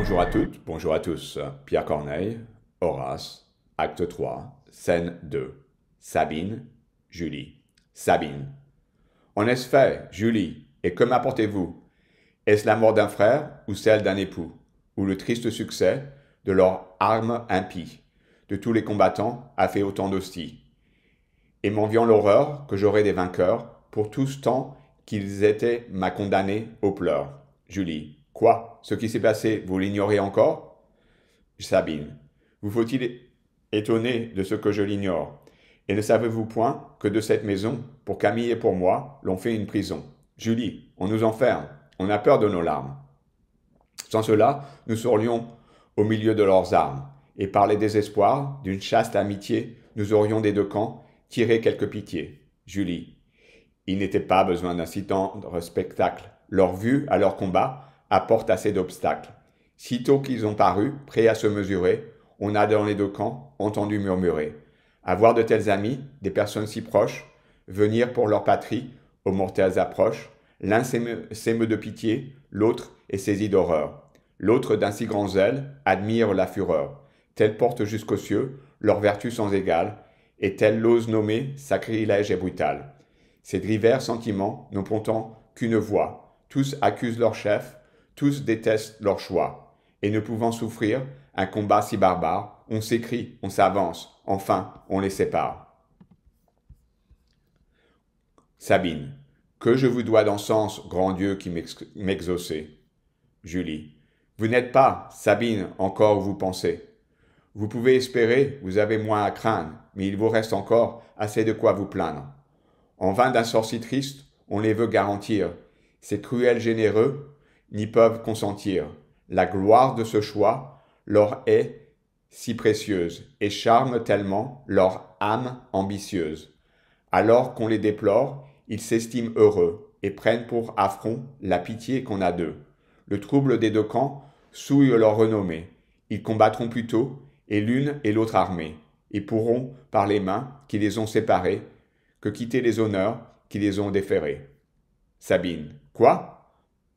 Bonjour à toutes, bonjour à tous. Pierre Corneille, Horace, acte 3, scène 2. Sabine, Julie. Sabine. En est-ce fait, Julie, et que m'apportez-vous? Est-ce la mort d'un frère ou celle d'un époux? Ou le triste succès de leur arme impie? De tous les combattants a fait autant d'hosties. Et m'enviant l'horreur que j'aurai des vainqueurs, pour tous tant qu'ils étaient ma condamnée aux pleurs. Julie. Quoi? Ce qui s'est passé, vous l'ignorez encore? Sabine. Vous faut-il étonner de ce que je l'ignore? Et ne savez-vous point que de cette maison, pour Camille et pour moi, l'on fait une prison? Julie. On nous enferme. On a peur de nos larmes. Sans cela, nous serions au milieu de leurs armes. Et par les désespoirs d'une chaste amitié, nous aurions des deux camps tiré quelque pitié. Julie. Il n'était pas besoin d'un si tendre spectacle. Leur vue à leur combat apporte assez d'obstacles. Sitôt qu'ils ont paru, prêts à se mesurer, on a dans les deux camps entendu murmurer. Avoir de tels amis, des personnes si proches, venir pour leur patrie, aux mortelles approches, l'un s'émeut de pitié, l'autre est saisi d'horreur. L'autre d'un si grand zèle admire la fureur. Tel porte jusqu'aux cieux leur vertu sans égale, et tel l'ose nommer sacrilège et brutal. Ces divers sentiments n'ont pourtant qu'une voix. Tous accusent leur chef, tous détestent leur choix. Et ne pouvant souffrir un combat si barbare, on s'écrie, on s'avance, enfin on les sépare. Sabine. Que je vous dois d'encens, grand Dieu qui m'exaucez. Julie. Vous n'êtes pas, Sabine, encore où vous pensez. Vous pouvez espérer, vous avez moins à craindre, mais il vous reste encore assez de quoi vous plaindre. En vain d'un sort si triste, on les veut garantir. Ces cruels généreux n'y peuvent consentir. La gloire de ce choix leur est si précieuse et charme tellement leur âme ambitieuse. Alors qu'on les déplore, ils s'estiment heureux et prennent pour affront la pitié qu'on a d'eux. Le trouble des deux camps souille leur renommée. Ils combattront plutôt, et l'une et l'autre armée, et pourront, par les mains qui les ont séparés, que quitter les honneurs qui les ont déférés. Sabine. Quoi?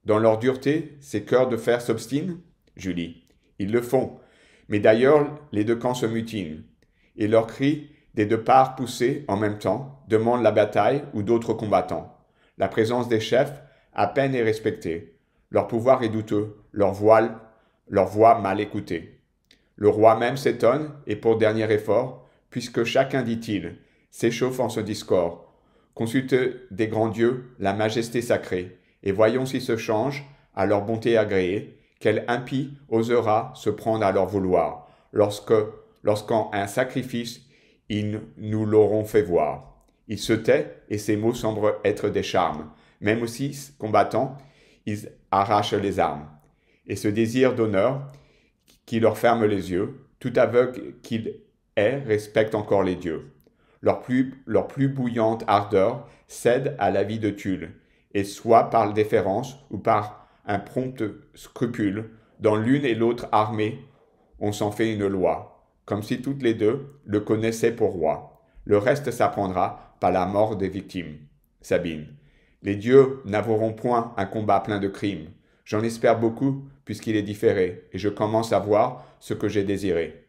Dans leur dureté, ces cœurs de fer s'obstinent? Julie. Ils le font, mais d'ailleurs les deux camps se mutinent, et leurs cris, des deux parts poussés en même temps, demandent la bataille ou d'autres combattants. La présence des chefs à peine est respectée. Leur pouvoir est douteux, leur voix mal écoutée. Le roi même s'étonne, et pour dernier effort, puisque chacun, dit-il, s'échauffe en ce discord. Consultez des grands dieux la majesté sacrée, et voyons si se change, à leur bonté agréée, quel impie osera se prendre à leur vouloir, lorsqu'en un sacrifice ils nous l'auront fait voir. Il se tait, et ses mots semblent être des charmes. Même aussi, combattants, ils arrachent les armes. Et ce désir d'honneur qui leur ferme les yeux, tout aveugle qu'il est, respecte encore les dieux. Leur plus bouillante ardeur cède à la vie de Tulle, et soit par déférence ou par un prompt scrupule, dans l'une et l'autre armée, on s'en fait une loi, comme si toutes les deux le connaissaient pour roi. Le reste s'apprendra par la mort des victimes. Sabine. Les dieux n'avoueront point un combat plein de crimes. J'en espère beaucoup, puisqu'il est différé, et je commence à voir ce que j'ai désiré.